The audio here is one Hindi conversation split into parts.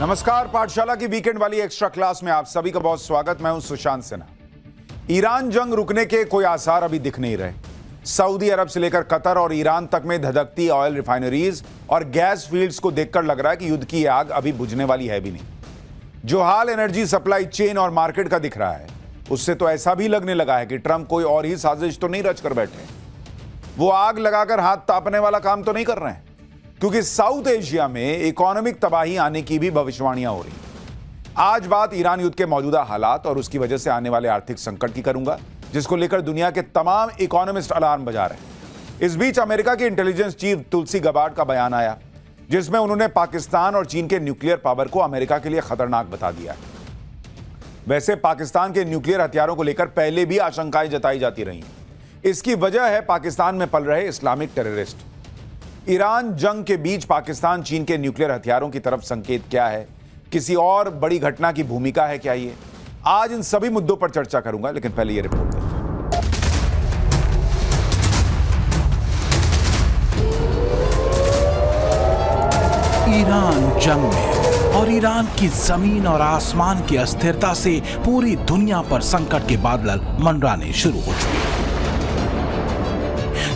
नमस्कार, पाठशाला की वीकेंड वाली एक्स्ट्रा क्लास में आप सभी का बहुत स्वागत। मैं हूं सुशांत सिन्हा। ईरान जंग रुकने के कोई आसार अभी दिख नहीं रहे। सऊदी अरब से लेकर कतर और ईरान तक में धधकती ऑयल रिफाइनरीज और गैस फील्ड्स को देखकर लग रहा है कि युद्ध की आग अभी बुझने वाली है भी नहीं। जो हाल एनर्जी सप्लाई चेन और मार्केट का दिख रहा है, उससे तो ऐसा भी लगने लगा है कि ट्रंप कोई और ही साजिश तो नहीं रच कर बैठे। वो आग लगाकर हाथ तापने वाला काम तो नहीं कर रहे हैं, क्योंकि साउथ एशिया में इकोनॉमिक तबाही आने की भी भविष्यवाणियां हो रही। आज बात ईरान युद्ध के मौजूदा हालात और उसकी वजह से आने वाले आर्थिक संकट की करूंगा, जिसको लेकर दुनिया के तमाम इकोनॉमिस्ट अलार्म बजा रहे हैं। इस बीच अमेरिका की इंटेलिजेंस चीफ तुलसी गबार्ड का बयान आया, जिसमें उन्होंने पाकिस्तान और चीन के न्यूक्लियर पावर को अमेरिका के लिए खतरनाक बता दिया। वैसे पाकिस्तान के न्यूक्लियर हथियारों को लेकर पहले भी आशंकाएं जताई जाती रही। इसकी वजह है पाकिस्तान में पल रहे इस्लामिक टेररिस्ट। ईरान जंग के बीच पाकिस्तान चीन के न्यूक्लियर हथियारों की तरफ संकेत क्या है? किसी और बड़ी घटना की भूमिका है क्या ये? आज इन सभी मुद्दों पर चर्चा करूंगा, लेकिन पहले ये रिपोर्ट देखिए। ईरान जंग में और ईरान की जमीन और आसमान की अस्थिरता से पूरी दुनिया पर संकट के बादल मंडराने शुरू हो चुके हैं।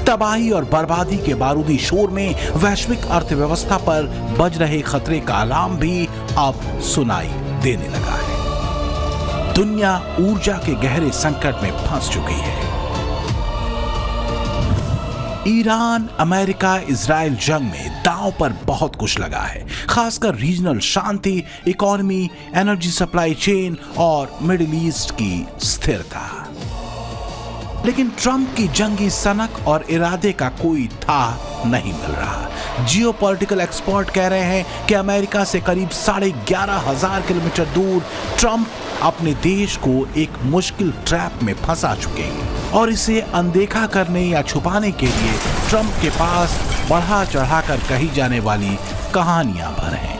तबाही और बर्बादी के बारूदी शोर में वैश्विक अर्थव्यवस्था पर बज रहे खतरे का अलार्म भी अब सुनाई देने लगा है। दुनिया ऊर्जा के गहरे संकट में फंस चुकी है। ईरान, अमेरिका, इजराइल जंग में दांव पर बहुत कुछ लगा है, खासकर रीजनल शांति, इकोनॉमी, एनर्जी सप्लाई चेन और मिडिल ईस्ट की स्थिरता। लेकिन ट्रंप की जंगी सनक और इरादे का कोई था नहीं मिल रहा। जियोपॉलिटिकल एक्सपर्ट कह रहे हैं कि अमेरिका से करीब 11,500 किलोमीटर दूर ट्रंप अपने देश को एक मुश्किल ट्रैप में फंसा चुके हैं और इसे अनदेखा करने या छुपाने के लिए ट्रंप के पास बढ़ा चढ़ाकर कही जाने वाली कहानियां भर हैं।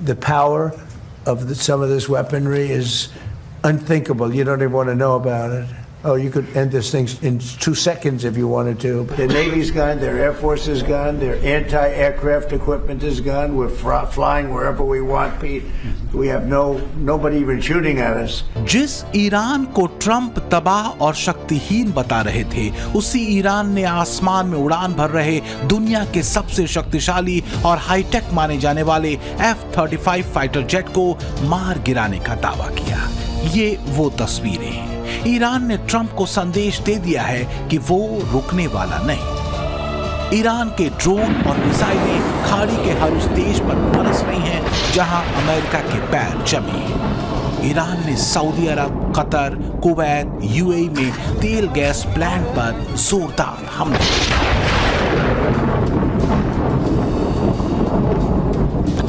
The power of some of this weaponry is unthinkable. You don't even want to know about it. Oh, you could end this thing in 2 seconds if you wanted to. The Navy's gone, their Air Force is gone, their anti-aircraft equipment is gone. We're flying wherever we want, Pete. We have nobody even shooting at us. जिस ईरान को ट्रंप तबाह और शक्तिहीन बता रहे थे, उसी ईरान ने आसमान में उड़ान भर रहे दुनिया के सबसे शक्तिशाली और हाईटेक माने जाने वाले F-35 फाइटर जेट को मार गिराने का दावा किया। ये वो तस्वीरें हैं। ईरान ने ट्रंप को संदेश दे दिया है कि वो रुकने वाला नहीं। ईरान के ड्रोन और मिसाइलें खाड़ी के हर उस देश पर बरस रही हैं जहां अमेरिका के पैर जमे हैं। ईरान ने सऊदी अरब, कतर, कुवैत, यूएई में तेल गैस प्लांट पर जोरदार हमले किए।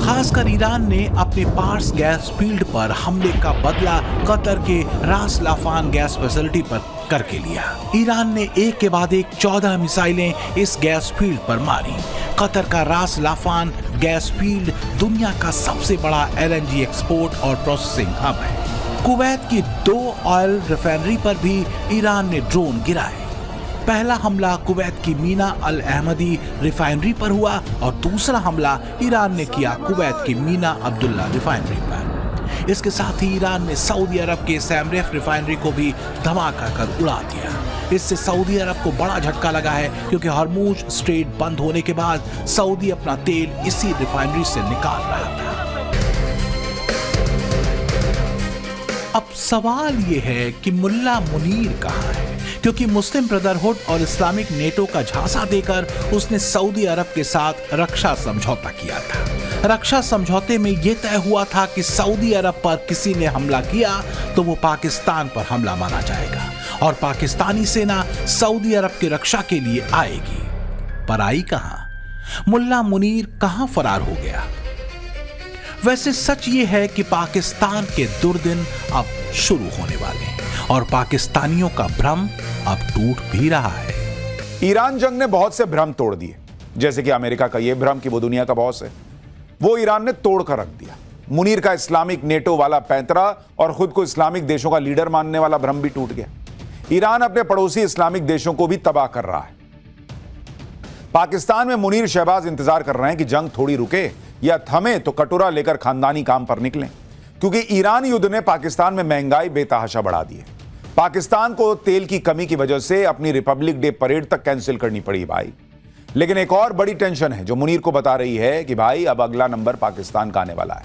खासकर ईरान ने अपने पार्स गैस फील्ड पर हमले का बदला कतर के रास लाफान गैस फैसिलिटी पर करके लिया। ईरान ने एक के बाद एक 14 मिसाइलें इस गैस फील्ड पर मारी। कतर का रास लाफान गैस फील्ड दुनिया का सबसे बड़ा LNG एक्सपोर्ट और प्रोसेसिंग हब है। कुवैत की 2 ऑयल रिफाइनरी पर भी ईरान ने ड्रोन गिराए। पहला हमला कुवैत की मीना अल अहमदी रिफाइनरी पर हुआ और दूसरा हमला ईरान ने किया कुवैत की मीना अब्दुल्ला रिफाइनरी पर। इसके साथ ही ईरान ने सऊदी अरब के सैमरेफ रिफाइनरी को भी धमाका कर उड़ा दिया। इससे सऊदी अरब को बड़ा झटका लगा है, क्योंकि हॉर्मुज स्ट्रेट बंद होने के बाद सऊदी अपना तेल इसी रिफाइनरी से निकाल रहा था। अब सवाल यह है कि मुल्ला मुनीर कहां है, क्योंकि मुस्लिम ब्रदरहुड और इस्लामिक नेटो का झांसा देकर उसने सऊदी अरब के साथ रक्षा समझौता किया था। रक्षा समझौते में यह तय हुआ था कि सऊदी अरब पर किसी ने हमला किया तो वो पाकिस्तान पर हमला माना जाएगा और पाकिस्तानी सेना सऊदी अरब की रक्षा के लिए आएगी। पर आई कहां? मुल्ला मुनीर कहां फरार हो गया? वैसे सच ये है कि पाकिस्तान के दुर्दिन अब शुरू होने वाले हैं और पाकिस्तानियों का भ्रम अब टूट भी रहा है। ईरान जंग ने बहुत से भ्रम तोड़ दिए, जैसे कि अमेरिका का यह भ्रम कि वो दुनिया का बॉस है, वो ईरान ने तोड़ कर रख दिया। मुनीर का इस्लामिक नेटो वाला पैंतरा और खुद को इस्लामिक देशों का लीडर मानने वाला भ्रम भी टूट गया। ईरान अपने पड़ोसी इस्लामिक देशों को भी तबाह कर रहा है। पाकिस्तान में मुनीर शहबाज इंतजार कर रहे हैं कि जंग थोड़ी रुके या थमे तो कटोरा लेकर खानदानी काम पर निकलें, क्योंकि ईरान युद्ध ने पाकिस्तान में महंगाई बेतहाशा बढ़ा दी है। पाकिस्तान को तेल की कमी की वजह से अपनी रिपब्लिक डे परेड तक कैंसिल करनी पड़ी भाई। लेकिन एक और बड़ी टेंशन है जो मुनीर को बता रही है कि भाई अब अगला नंबर पाकिस्तान का आने वाला है,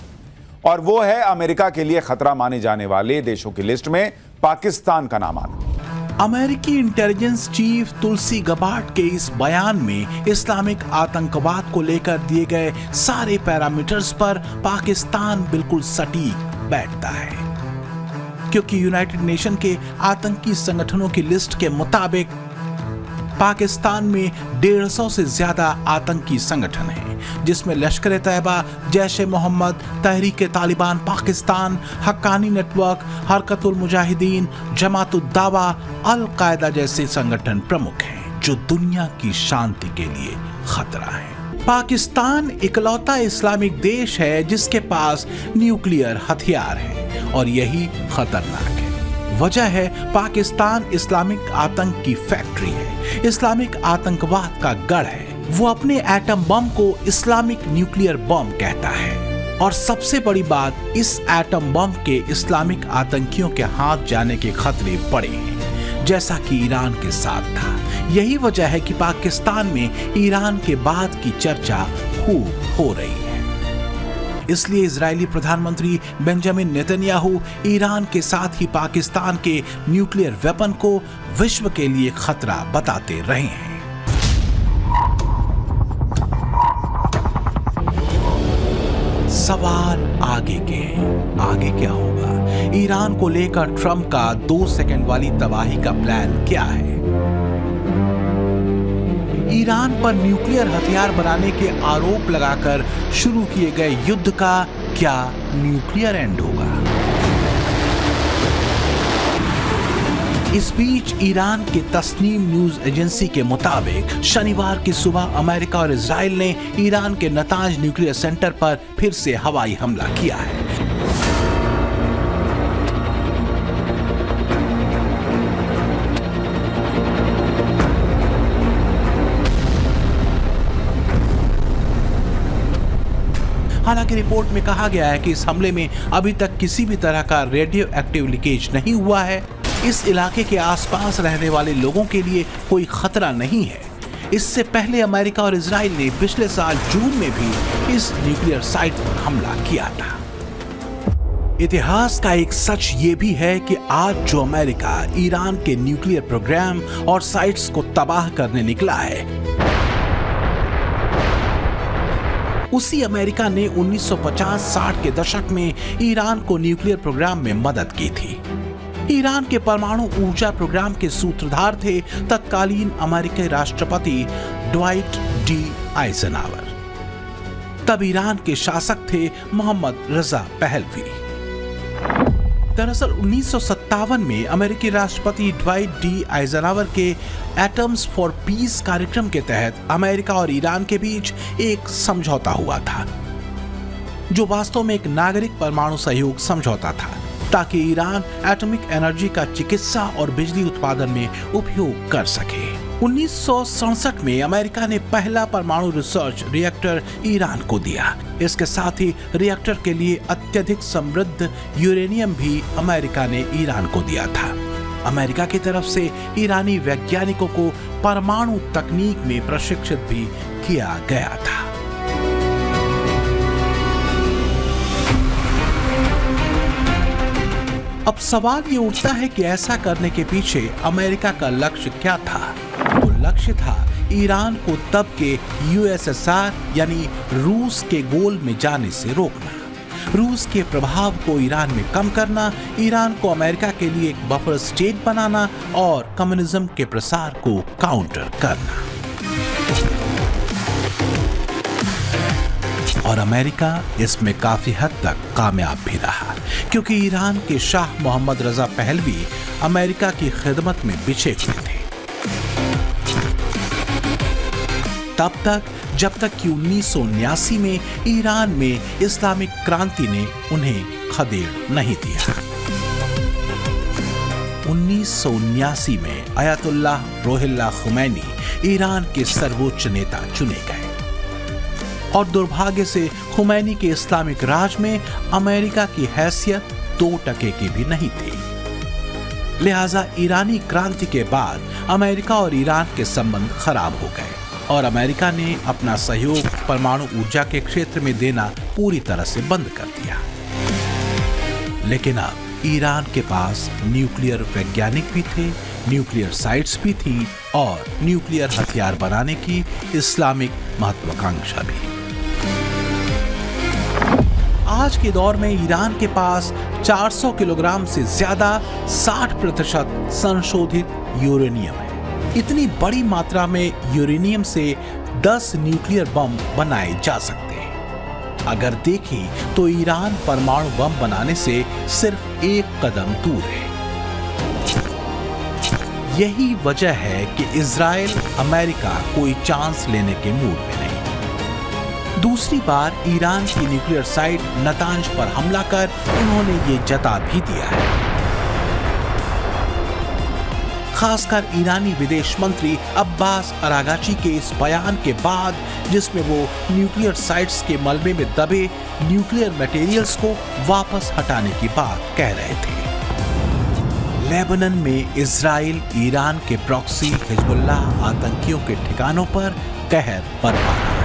और वो है अमेरिका के लिए खतरा माने जाने वाले देशों की लिस्ट में पाकिस्तान का नाम आना। अमेरिकी इंटेलिजेंस चीफ तुलसी गबार्ड के इस बयान में इस्लामिक आतंकवाद को लेकर दिए गए सारे पैरामीटर्स पर पाकिस्तान बिल्कुल सटीक बैठता है, क्योंकि यूनाइटेड नेशन के आतंकी संगठनों की लिस्ट के मुताबिक पाकिस्तान में 150 से ज्यादा आतंकी संगठन हैं, जिसमें लश्कर ए तैयबा, जैश-ए मोहम्मद, तहरीक तालिबान पाकिस्तान, हक्कानी नेटवर्क, हरकतुल मुजाहिदीन, जमातुद दावा, अल कायदा जैसे संगठन प्रमुख हैं, जो दुनिया की शांति के लिए खतरा है। पाकिस्तान इकलौता इस्लामिक देश है जिसके पास न्यूक्लियर हथियार है, और यही खतरनाक है। वजह है पाकिस्तान इस्लामिक आतंक की फैक्ट्री है, इस्लामिक आतंकवाद का गढ़ है। वो अपने एटम बम को इस्लामिक न्यूक्लियर बम कहता है, और सबसे बड़ी बात, इस एटम बम के इस्लामिक आतंकियों के हाथ जाने के खतरे बड़े हैं, जैसा कि ईरान के साथ था। यही वजह है कि पाकिस्तान में ईरान के बाद की चर्चा खूब हो रही है। इसलिए इजरायली प्रधानमंत्री बेंजामिन नेतन्याहू ईरान के साथ ही पाकिस्तान के न्यूक्लियर वेपन को विश्व के लिए खतरा बताते रहे हैं। सवाल आगे के हैं। आगे क्या होगा? ईरान को लेकर ट्रंप का 2 सेकंड वाली तबाही का प्लान क्या है? ईरान पर न्यूक्लियर हथियार बनाने के आरोप लगाकर शुरू किए गए युद्ध का क्या न्यूक्लियर एंड होगा? इस बीच ईरान के तस्नीम न्यूज एजेंसी के मुताबिक शनिवार की सुबह अमेरिका और इजराइल ने ईरान के नतांज न्यूक्लियर सेंटर पर फिर से हवाई हमला किया है। हालांकि रिपोर्ट में कहा गया है कि इस हमले में अभी तक किसी भी तरह का रेडियो एक्टिव लीकेज नहीं हुआ है। इस इलाके के आसपास रहने वाले लोगों के लिए कोई खतरा नहीं है। इससे पहले अमेरिका और इजराइल ने पिछले साल जून में भी इस न्यूक्लियर साइट पर हमला किया था। इतिहास का एक सच ये भी है कि आज जो अमेरिका ईरान के न्यूक्लियर प्रोग्राम और साइट्स को तबाह करने निकला है, उसी अमेरिका ने 1950-60 के दशक में ईरान को न्यूक्लियर प्रोग्राम में मदद की थी। ईरान के परमाणु ऊर्जा प्रोग्राम के सूत्रधार थे तत्कालीन अमेरिकी राष्ट्रपति ड्वाइट डी आइजनहावर। तब ईरान के शासक थे मोहम्मद रजा पहलवी। दरअसल 1957 में अमेरिकी राष्ट्रपति ड्वाइट डी आइजनहावर के एटम्स फॉर पीस कार्यक्रम के तहत अमेरिका और ईरान के बीच एक समझौता हुआ था, जो वास्तव में एक नागरिक परमाणु सहयोग समझौता था, ताकि ईरान एटॉमिक एनर्जी का चिकित्सा और बिजली उत्पादन में उपयोग कर सके। 1967 में अमेरिका ने पहला परमाणु रिसर्च रिएक्टर ईरान को दिया। इसके साथ ही रिएक्टर के लिए अत्यधिक समृद्ध यूरेनियम भी अमेरिका ने ईरान को दिया था। अमेरिका की तरफ से ईरानी वैज्ञानिकों को परमाणु तकनीक में प्रशिक्षित भी किया गया था। अब सवाल ये उठता है कि ऐसा करने के पीछे अमेरिका का लक्ष्य क्या था? वो लक्ष्य था ईरान को तब के यूएसएसआर यानी रूस के गोल में जाने से रोकना, रूस के प्रभाव को ईरान में कम करना, ईरान को अमेरिका के लिए एक बफर स्टेट बनाना और कम्युनिज्म के प्रसार को काउंटर करना। और अमेरिका इसमें काफी हद तक कामयाब भी रहा, क्योंकि ईरान के Shah Mohammad Reza Pahlavi America की खिदमत में बिछे हुए थे, तब तक जब तक कि 1979 में ईरान में इस्लामिक क्रांति ने उन्हें खदेड़ नहीं दिया। 1979 में अयतुल्लाह रुहुल्लाह खुमैनी ईरान के सर्वोच्च नेता चुने गए। और दुर्भाग्य से खुमैनी के इस्लामिक राज में अमेरिका की हैसियत 2% की भी नहीं थी। लिहाजा ईरानी क्रांति के बाद अमेरिका और ईरान के संबंध खराब हो गए और अमेरिका ने अपना सहयोग परमाणु ऊर्जा के क्षेत्र में देना पूरी तरह से बंद कर दिया। लेकिन अब ईरान के पास न्यूक्लियर वैज्ञानिक भी थे, न्यूक्लियर साइट्स भी थी और न्यूक्लियर हथियार बनाने की इस्लामिक महत्वाकांक्षा भी। आज के दौर में ईरान के पास 400 किलोग्राम से ज्यादा 60% संशोधित यूरेनियम है। इतनी बड़ी मात्रा में यूरेनियम से 10 न्यूक्लियर बम बनाए जा सकते हैं। अगर देखें तो ईरान परमाणु बम बनाने से सिर्फ एक कदम दूर है। यही वजह है कि इजराइल अमेरिका कोई चांस लेने के मूड में नहीं। दूसरी बार ईरान की न्यूक्लियर साइट नतांज पर हमला कर उन्होंने ये जता भी दिया है। खासकर ईरानी विदेश मंत्री अब्बास अरागाची के इस बयान के बाद, जिसमें वो न्यूक्लियर साइट्स के मलबे में दबे न्यूक्लियर मटेरियल्स को वापस हटाने की बात कह रहे थे। लेबनान में इजराइल ईरान के प्रॉक्सी हिजबुल्लाह आतंकियों के ठिकानों पर कहर बरपा रहा है।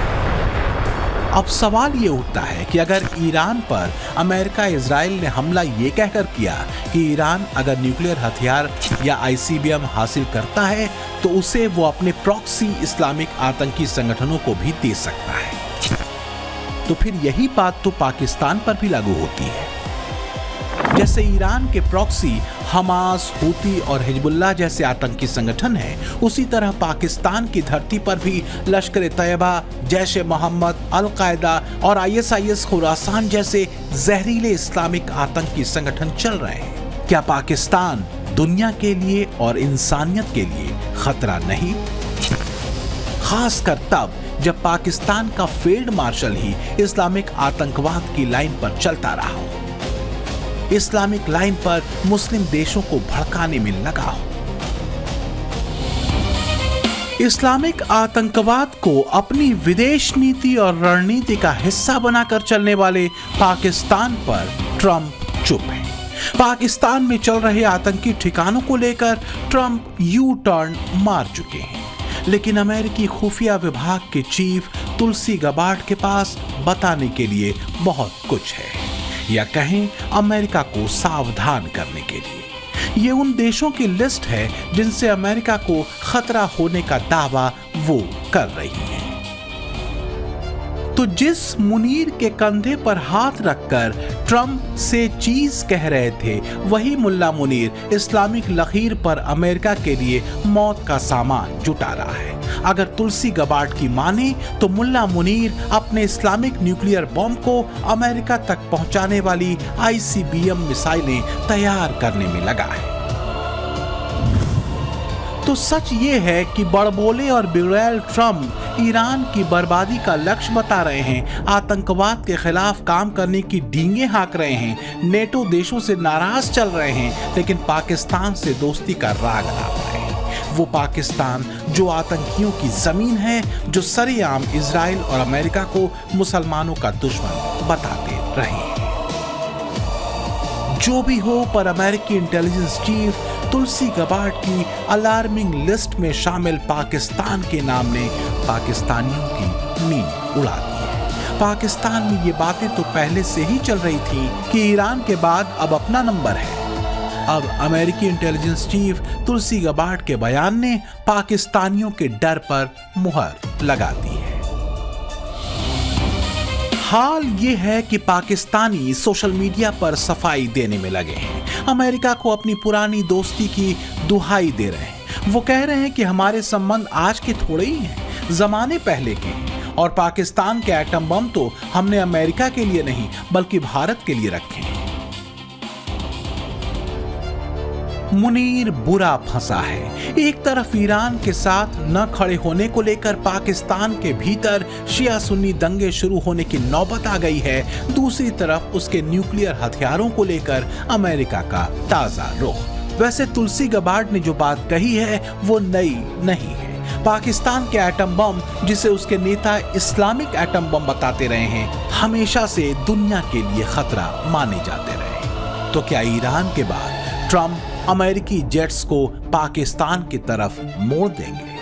अब सवाल ये उठता है कि अगर ईरान पर अमेरिका इजराइल ने हमला ये कहकर किया कि ईरान अगर न्यूक्लियर हथियार या आईसीबीएम हासिल करता है तो उसे वो अपने प्रॉक्सी इस्लामिक आतंकी संगठनों को भी दे सकता है, तो फिर यही बात तो पाकिस्तान पर भी लागू होती है। जैसे ईरान के प्रॉक्सी हमास, हूती और हिजबुल्लाह जैसे आतंकी संगठन हैं, उसी तरह पाकिस्तान की धरती पर भी लश्कर-ए-तैयबा, जैश-ए-मोहम्मद, अल-कायदा और आईएसआईएस खुरासान जैसे जहरीले इस्लामिक आतंकी संगठन चल रहे हैं। क्या पाकिस्तान दुनिया के लिए और इंसानियत के लिए खतरा नहीं? खासकर तब जब पाकिस्तान का फील्ड मार्शल ही इस्लामिक आतंकवाद की लाइन पर चलता रहा हो, इस्लामिक लाइन पर मुस्लिम देशों को भड़काने में लगा हो। इस्लामिक आतंकवाद को अपनी विदेश नीति और रणनीति का हिस्सा बनाकर चलने वाले पाकिस्तान पर ट्रंप चुप है। पाकिस्तान में चल रहे आतंकी ठिकानों को लेकर ट्रंप यू टर्न मार चुके हैं, लेकिन अमेरिकी खुफिया विभाग के चीफ तुलसी गबार्ड के पास बताने के लिए बहुत कुछ है, या कहें अमेरिका को सावधान करने के लिए। ये उन देशों की लिस्ट है जिनसे अमेरिका को खतरा होने का दावा वो कर रही है। तो जिस मुनीर के कंधे पर हाथ रखकर ट्रंप से चीज कह रहे थे, वही मुल्ला मुनीर इस्लामिक लकीर पर अमेरिका के लिए मौत का सामान जुटा रहा है। अगर तुलसी गबार्ड की माने तो मुल्ला मुनीर अपने इस्लामिक न्यूक्लियर बॉम्ब को अमेरिका तक पहुंचाने वाली आईसीबीएम मिसाइलें तैयार करने में लगा है। तो सच ये है कि बड़बोले और बिगड़ैल ट्रंप ईरान की बर्बादी का लक्ष्य बता रहे हैं, आतंकवाद के खिलाफ काम करने की डींगे हाँक रहे हैं, नेटो देशों से नाराज चल रहे हैं, लेकिन पाकिस्तान से दोस्ती का राग लाप रहे हैं। वो पाकिस्तान जो आतंकियों की जमीन है, जो सरेआम इजराइल और अमेरिका को मुसलमानों का दुश्मन बताते रहे हैं। जो भी हो, पर अमेरिकी इंटेलिजेंस चीफ तुलसी गबार्ड की अलार्मिंग लिस्ट में शामिल पाकिस्तान के नाम ने पाकिस्तानियों की नींद उड़ा दी है। पाकिस्तान में ये बातें तो पहले से ही चल रही थी कि ईरान के बाद अब अपना नंबर है। अब अमेरिकी इंटेलिजेंस चीफ तुलसी गबार्ड के बयान ने पाकिस्तानियों के डर पर मुहर लगा दी है। हाल ये है कि पाकिस्तानी सोशल मीडिया पर सफाई देने में लगे हैं, अमेरिका को अपनी पुरानी दोस्ती की दुहाई दे रहे हैं। वो कह रहे हैं कि हमारे संबंध आज के थोड़े ही हैं, जमाने पहले के हैं, और पाकिस्तान के एटम बम तो हमने अमेरिका के लिए नहीं बल्कि भारत के लिए रखे हैं। मुनीर बुरा फंसा है। एक तरफ ईरान के साथ न खड़े होने को लेकर पाकिस्तान के भीतर शिया सुन्नी दंगे शुरू होने की नौबत आ गई है, दूसरी तरफ उसके न्यूक्लियर हथियारों को लेकर अमेरिका का ताजा रुख। वैसे तुलसी गबार्ड ने जो बात कही है वो नई नहीं है। पाकिस्तान के एटम बम, जिसे उसके नेता इस्लामिक एटम बम बताते रहे हैं, हमेशा से दुनिया के लिए खतरा माने जाते रहे। तो क्या ईरान के बाद ट्रंप अमेरिकी जेट्स को पाकिस्तान की तरफ मोड़ देंगे?